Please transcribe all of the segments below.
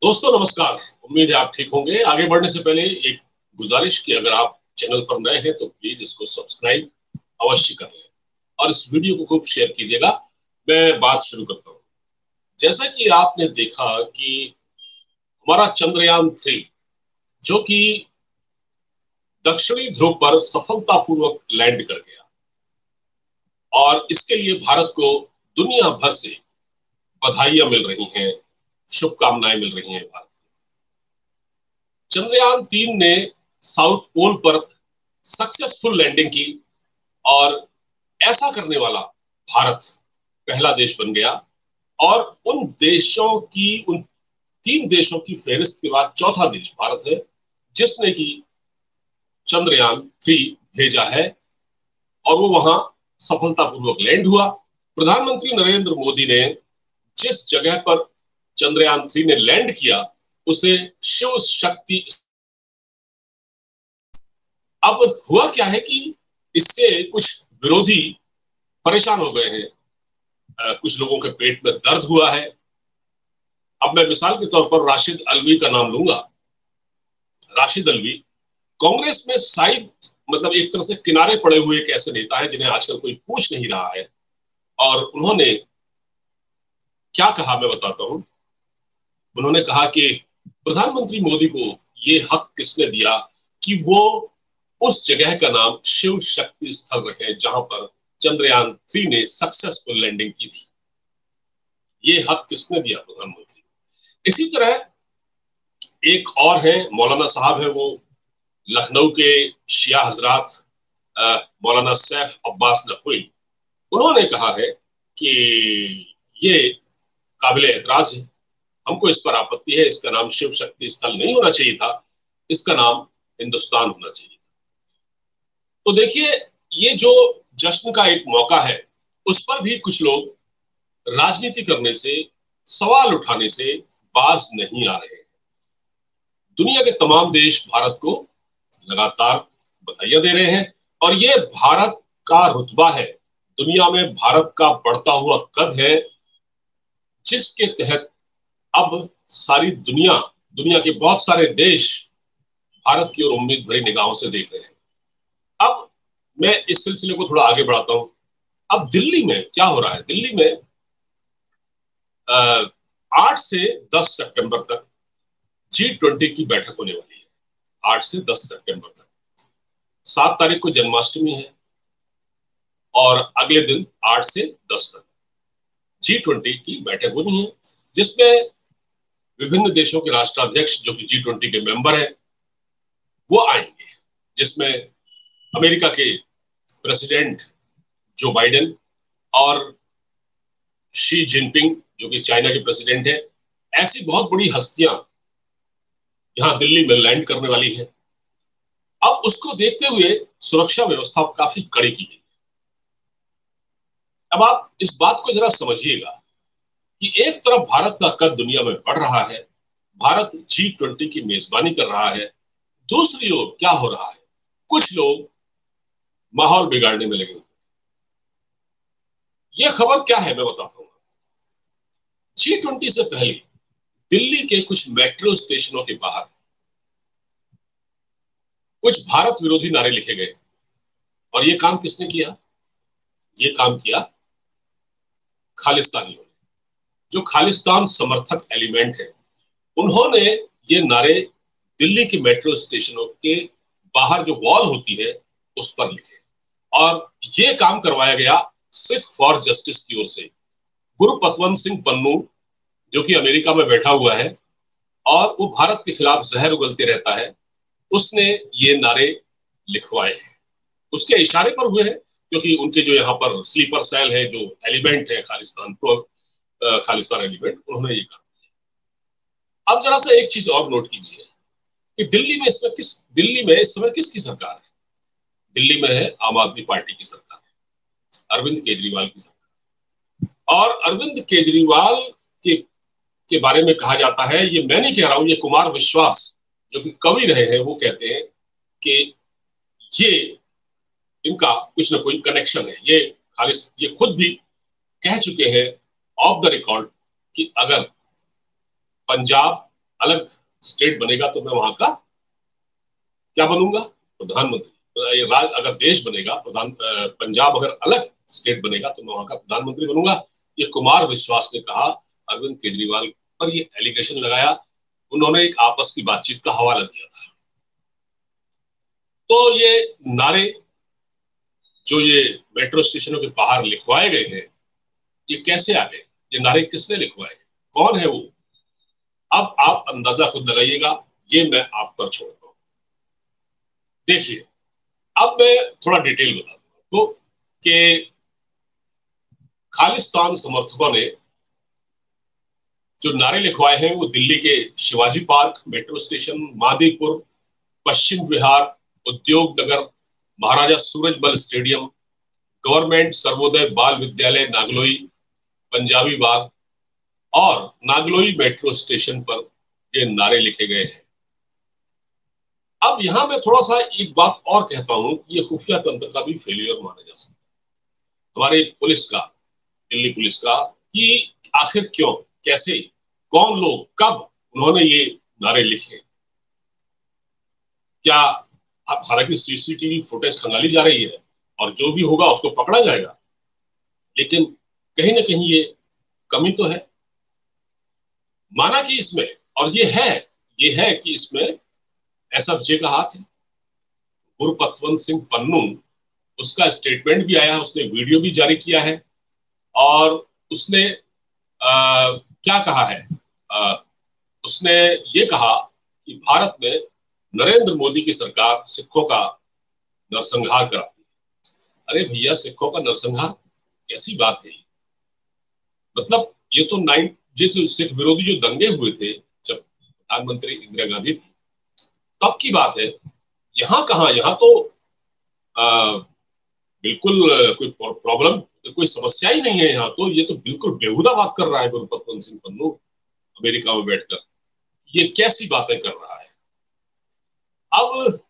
दोस्तों नमस्कार। उम्मीद है आप ठीक होंगे। आगे बढ़ने से पहले एक गुजारिश कि अगर आप चैनल पर नए हैं तो प्लीज इसको सब्सक्राइब अवश्य कर लें और इस वीडियो को खूब शेयर कीजिएगा। मैं बात शुरू करता हूँ। जैसा कि आपने देखा कि हमारा चंद्रयान 3 जो कि दक्षिणी ध्रुव पर सफलतापूर्वक लैंड कर गया और इसके लिए भारत को दुनिया भर से बधाइयां मिल रही हैं, शुभकामनाएं मिल रही हैं। भारत चंद्रयान 3 ने साउथ पोल पर सक्सेसफुल लैंडिंग की और ऐसा करने वाला भारत पहला देश बन गया और उन 3 देशों की फहरिस्त के बाद चौथा देश भारत है जिसने की चंद्रयान 3 भेजा है और वो वहां सफलतापूर्वक लैंड हुआ। प्रधानमंत्री नरेंद्र मोदी ने जिस जगह पर चंद्रयान 3 ने लैंड किया उसे शिव शक्ति। अब हुआ क्या है कि इससे कुछ विरोधी परेशान हो गए हैं। कुछ लोगों के पेट में दर्द हुआ है। अब मैं मिसाल के तौर पर राशिद अल्वी का नाम लूंगा। राशिद अल्वी कांग्रेस में शायद मतलब एक तरह से किनारे पड़े हुए एक ऐसे नेता हैं जिन्हें आजकल कोई पूछ नहीं रहा है। और उन्होंने क्या कहा मैं बताता हूं। उन्होंने कहा कि प्रधानमंत्री मोदी को ये हक किसने दिया कि वो उस जगह का नाम शिव शक्ति स्थल रखे जहां पर चंद्रयान 3 ने सक्सेसफुल लैंडिंग की थी। ये हक किसने दिया? प्रधानमंत्री। इसी तरह एक और है, मौलाना साहब है, वो लखनऊ के शिया हजरात मौलाना सैफ अब्बास नकवी। उन्होंने कहा है कि ये काबिल एतराज है, हमको इस पर आपत्ति है, इसका नाम शिव शक्ति स्थल नहीं होना चाहिए था, इसका नाम हिंदुस्तान होना चाहिए। तो देखिए, ये जो जश्न का एक मौका है उस पर भी कुछ लोग राजनीति करने से, सवाल उठाने से बाज नहीं आ रहे हैं। दुनिया के तमाम देश भारत को लगातार बधाइयां दे रहे हैं और ये भारत का रुतबा है, दुनिया में भारत का बढ़ता हुआ कद है, जिसके तहत अब सारी दुनिया के बहुत सारे देश भारत की ओर उम्मीद भरी निगाहों से देख रहे हैं। अब मैं इस सिलसिले को थोड़ा आगे बढ़ाता हूं। अब दिल्ली में क्या हो रहा है? दिल्ली में 8 से 10 सितंबर तक G20 की बैठक होने वाली है। 8 से 10 सितंबर तक। 7 तारीख को जन्माष्टमी है और अगले दिन 8 से 10 तक G20 की बैठक होनी है, जिसमें विभिन्न देशों के राष्ट्राध्यक्ष जो कि G20 के मेंबर हैं वो आएंगे, जिसमें अमेरिका के प्रेसिडेंट जो बाइडेन और शी जिनपिंग जो कि चाइना के प्रेसिडेंट है, ऐसी बहुत बड़ी हस्तियां यहां दिल्ली में लैंड करने वाली है। अब उसको देखते हुए सुरक्षा व्यवस्था काफी कड़ी की गई। अब आप इस बात को जरा समझिएगा कि एक तरफ भारत का कद दुनिया में बढ़ रहा है, भारत G20 की मेजबानी कर रहा है, दूसरी ओर क्या हो रहा है? कुछ लोग माहौल बिगाड़ने में लगे हुए। यह खबर क्या है मैं बताता हूँ। G20 से पहले दिल्ली के कुछ मेट्रो स्टेशनों के बाहर कुछ भारत विरोधी नारे लिखे गए और यह काम किसने किया? यह काम किया खालिस्तानियों ने, जो खालिस्तान समर्थक एलिमेंट है। उन्होंने ये नारे दिल्ली के मेट्रो स्टेशनों के बाहर जो वॉल होती है उस पर लिखे और ये काम करवाया गया सिख फॉर जस्टिस की ओर से। गुरु पतवंत सिंह पन्नू जो कि अमेरिका में बैठा हुआ है और वो भारत के खिलाफ जहर उगलते रहता है, उसने ये नारे लिखवाए हैं। उसके इशारे पर हुए हैं क्योंकि उनके जो यहाँ पर स्लीपर सेल है, जो एलिमेंट है खालिस्तान एलिमेंट, उन्होंने ये कहा। अब जरा सा एक चीज और नोट कीजिए कि दिल्ली में इस समय किसकी सरकार है? दिल्ली में है आम आदमी पार्टी की सरकार है, अरविंद केजरीवाल की सरकार। और अरविंद केजरीवाल के बारे में कहा जाता है, ये मैं नहीं कह रहा हूं, ये कुमार विश्वास जो कि कवि रहे हैं वो कहते हैं कि ये इनका कुछ ना कोई कनेक्शन है। ये खुद भी कह चुके हैं ऑफ द रिकॉर्ड कि अगर पंजाब अलग स्टेट बनेगा तो मैं वहां का क्या बनूंगा, प्रधानमंत्री। अगर देश बनेगा पंजाब अगर अलग स्टेट बनेगा तो मैं वहां का प्रधानमंत्री बनूंगा। ये कुमार विश्वास ने कहा, अरविंद केजरीवाल पर ये एलिगेशन लगाया। उन्होंने एक आपस की बातचीत का हवाला दिया था। तो ये नारे जो ये मेट्रो स्टेशनों के बाहर लिखवाए गए हैं, ये कैसे आ गए, ये नारे किसने लिखवाए, कौन है वो, अब आप अंदाजा खुद लगाइएगा, ये मैं आप पर छोड़ता हूं। देखिए, अब मैं थोड़ा डिटेल बता दूं तो कि खालिस्तान समर्थकों ने जो नारे लिखवाए हैं वो दिल्ली के Shivaji park, metro station, Madipur, Paschim Vihar, Udyog Nagar, Maharaja Surajmal stadium, government Sarvodaya Bal Vidyalaya Nangloi, Punjabi बाग और नागलोई मेट्रो स्टेशन पर ये नारे लिखे गए हैं। अब यहां मैं थोड़ा सा एक बात और कहता हूं, ये खुफिया तंत्र का भी फेलियर माना जा सकता है, हमारी पुलिस का, दिल्ली पुलिस का, कि आखिर क्यों, कैसे, कौन लोग, कब उन्होंने ये नारे लिखे। क्या हालांकि सीसीटीवी फुटेज खंगाली जा रही है और जो भी होगा उसको पकड़ा जाएगा, लेकिन कहीं ना कहीं ये कमी तो है। माना कि इसमें, और ये है कि इसमें एसएफजे का हाथ है। गुरपतवंत सिंह पन्नू, उसका स्टेटमेंट भी आया है, उसने वीडियो भी जारी किया है और उसने क्या कहा है, उसने ये कहा कि भारत में नरेंद्र मोदी की सरकार सिखों का नरसंहार कराती है। अरे भैया, सिखों का नरसंहार कैसी बात है? मतलब ये तो जो सिख विरोधी जो दंगे हुए थे जब प्रधानमंत्री इंदिरा गांधी थी तब की बात है। यहाँ कहाँ, यहाँ तो बिल्कुल कोई प्रॉब्लम, कोई समस्या ही नहीं है यहाँ तो। ये तो बिल्कुल बेहुदा बात कर रहा है गुरपतवंत सिंह पन्नू अमेरिका में बैठकर, ये कैसी बातें कर रहा है। अब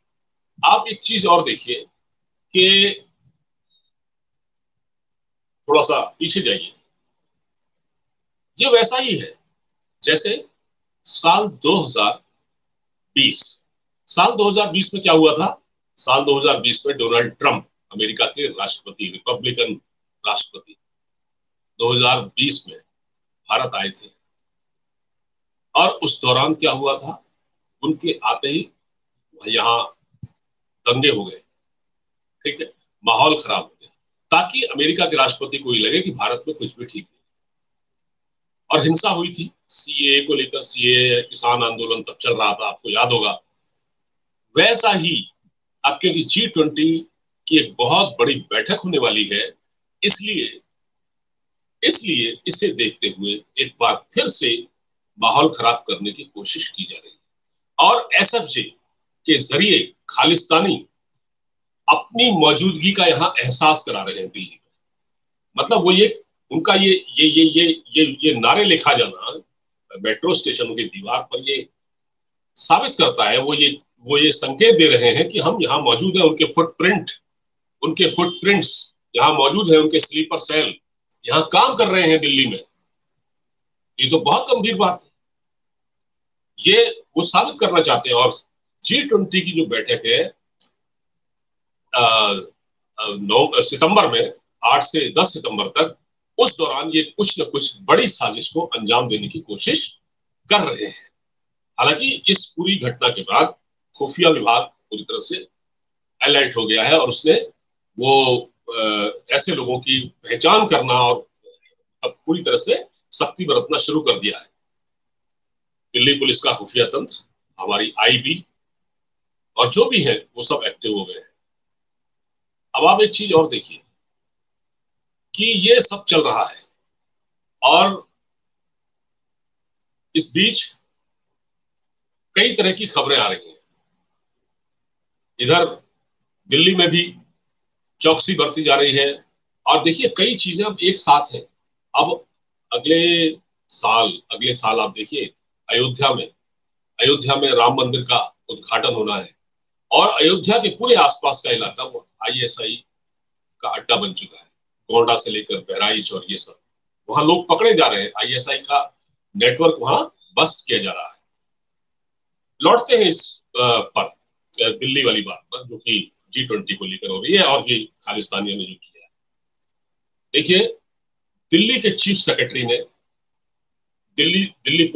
आप एक चीज और देखिए कि थोड़ा सा पीछे जाइए, ये वैसा ही है जैसे साल 2020। साल 2020 में क्या हुआ था? साल 2020 में डोनाल्ड ट्रंप अमेरिका के राष्ट्रपति, रिपब्लिकन राष्ट्रपति, 2020 में भारत आए थे और उस दौरान क्या हुआ था, उनके आते ही यहाँ दंगे हो गए, ठीक है, माहौल खराब हो गया, ताकि अमेरिका के राष्ट्रपति को ये लगे कि भारत में कुछ भी ठीक नहीं। और हिंसा हुई थी सीएए को लेकर, सीएए किसान आंदोलन तब चल रहा था, आपको याद होगा। वैसा ही अब क्योंकि G20 की एक बहुत बड़ी बैठक होने वाली है, इसलिए इसलिए इसे देखते हुए एक बार फिर से माहौल खराब करने की कोशिश की जा रही है और एसएफजे के जरिए खालिस्तानी अपनी मौजूदगी का यहाँ एहसास करा रहे हैं दिल्ली में। मतलब वो ये उनका ये नारे लिखा जाना मेट्रो स्टेशनों की दीवार पर, ये साबित करता है, वो ये संकेत दे रहे हैं कि हम यहाँ मौजूद हैं। उनके फुटप्रिंट्स यहाँ मौजूद है, उनके स्लीपर सेल यहाँ काम कर रहे हैं दिल्ली में। ये तो बहुत गंभीर बात है, ये वो साबित करना चाहते हैं। और G20 की जो बैठक है 9 सितंबर में, 8 से 10 सितंबर तक, उस दौरान ये कुछ न कुछ बड़ी साजिश को अंजाम देने की कोशिश कर रहे हैं। हालांकि इस पूरी घटना के बाद खुफिया विभाग पूरी तरह से अलर्ट हो गया है और उसने वो ऐसे लोगों की पहचान करना और अब पूरी तरह से सख्ती बरतना शुरू कर दिया है। दिल्ली पुलिस का खुफिया तंत्र, हमारी आईबी और जो भी है वो सब एक्टिव हो गए हैं। अब आप एक चीज और देखिए कि ये सब चल रहा है और इस बीच कई तरह की खबरें आ रही हैं। इधर दिल्ली में भी चौकसी बरती जा रही है और देखिए कई चीजें अब एक साथ हैं। अब अगले साल आप देखिए अयोध्या में राम मंदिर का उद्घाटन होना है और अयोध्या के पूरे आसपास का इलाका वो आईएसआई का अड्डा बन चुका है। गोंडा से लेकर बहराइच और ये सब, वहां लोग पकड़े जा रहे हैं, आईएसआई का नेटवर्क वहां बस्ट किया जा रहा है। लौटते हैं इस पर दिल्ली वाली बात पर, जो कि G20 को लेकर हो रही है और ये खालिस्तानियों ने जो किया है। देखिए, दिल्ली के चीफ सेक्रेटरी ने, दिल्ली दिल्ली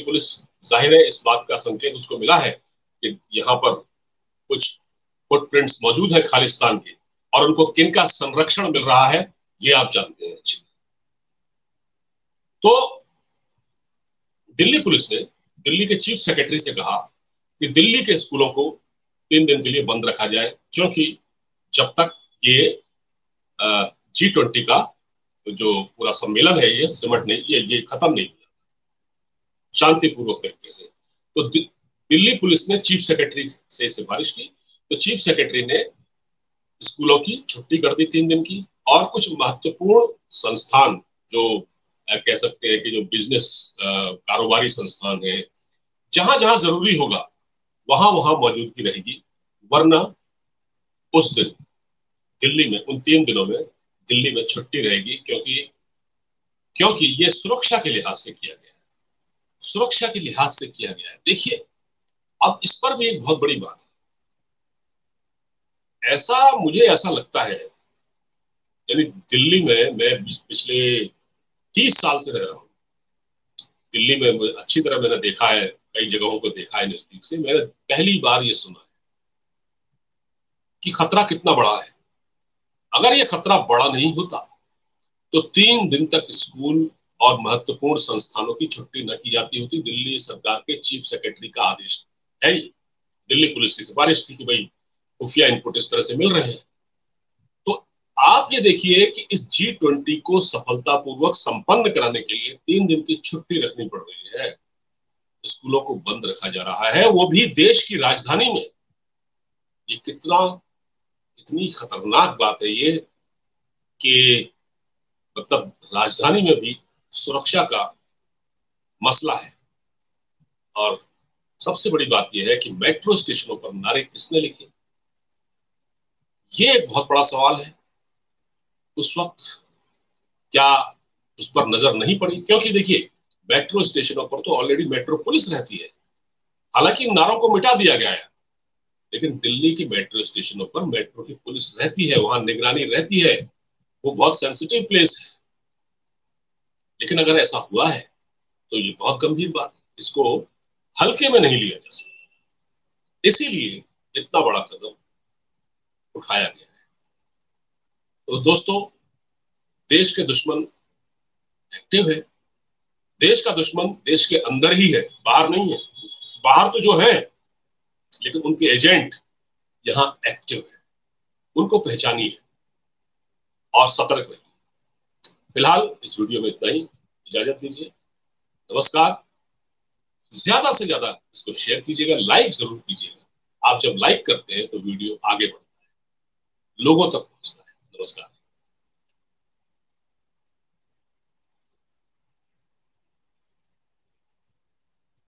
पुलिस जाहिर है इस बात का संकेत उसको मिला है कि यहाँ पर कुछ फुटप्रिंट्स मौजूद है खालिस्तान के, और उनको किनका संरक्षण मिल रहा है ये आप जानते हैं। तो दिल्ली पुलिस ने दिल्ली के चीफ सेक्रेटरी से कहा कि दिल्ली के स्कूलों को 3 दिन के लिए बंद रखा जाए, क्योंकि जब तक ये G20 का जो पूरा सम्मेलन है ये सिमट नहीं, ये खत्म नहीं हुआ शांतिपूर्वक तरीके से। तो दिल्ली पुलिस ने चीफ सेक्रेटरी से सिफारिश की, तो चीफ सेक्रेटरी ने स्कूलों की छुट्टी कर दी 3 दिन की, और कुछ महत्वपूर्ण संस्थान जो कह सकते हैं कि जो बिजनेस कारोबारी संस्थान है, जहां जहां जरूरी होगा वहां वहां मौजूदगी रहेगी, वरना उस दिन दिल्ली में उन 3 दिनों में दिल्ली में छुट्टी रहेगी, क्योंकि क्योंकि ये सुरक्षा के लिहाज से किया गया है, सुरक्षा के लिहाज से किया गया है। देखिए, अब इस पर भी एक बहुत बड़ी बात है, मुझे ऐसा लगता है, यानी दिल्ली में मैं पिछले 30 साल से रह रहा हूँ दिल्ली में, अच्छी तरह मैंने देखा है, कई जगहों को देखा है नजदीक से। मैंने पहली बार ये सुना है कि खतरा कितना बड़ा है। अगर ये खतरा बड़ा नहीं होता तो 3 दिन तक स्कूल और महत्वपूर्ण संस्थानों की छुट्टी न की जाती होती। दिल्ली सरकार के चीफ सेक्रेटरी का आदेश है, दिल्ली पुलिस की सिफारिश थी कि भाई खुफिया इनपुट इस तरह से मिल रहे हैं। तो आप ये देखिए कि इस G20 को सफलतापूर्वक संपन्न कराने के लिए 3 दिन की छुट्टी रखनी पड़ रही है, स्कूलों को बंद रखा जा रहा है, वो भी देश की राजधानी में। ये इतनी खतरनाक बात है ये कि मतलब राजधानी में भी सुरक्षा का मसला है। और सबसे बड़ी बात यह है कि मेट्रो स्टेशनों पर नारे किसने लिखे, ये एक बहुत बड़ा सवाल है। उस वक्त क्या उस पर नजर नहीं पड़ी? क्योंकि देखिए, मेट्रो स्टेशनों पर तो ऑलरेडी मेट्रो पुलिस रहती है, हालांकि इन नारों को मिटा दिया गया है, लेकिन दिल्ली की मेट्रो स्टेशनों पर मेट्रो की पुलिस रहती है, वहां निगरानी रहती है, वो बहुत सेंसिटिव प्लेस है। लेकिन अगर ऐसा हुआ है तो ये बहुत गंभीर बात है, इसको हल्के में नहीं लिया जा सकता, इसीलिए इतना बड़ा कदम उठाया गया है। तो दोस्तों, देश के दुश्मन एक्टिव है। देश का दुश्मन देश के अंदर ही है, बाहर नहीं है। बाहर तो जो है, लेकिन उनके एजेंट यहाँ एक्टिव है, उनको पहचानिए और सतर्क रहिए। फिलहाल इस वीडियो में इतना ही, इजाजत दीजिए, नमस्कार। ज्यादा से ज्यादा इसको शेयर कीजिएगा, लाइक जरूर कीजिएगा। आप जब लाइक करते हैं तो वीडियो आगे बढ़ता है, लोगों तक पहुंचता है। नमस्कार।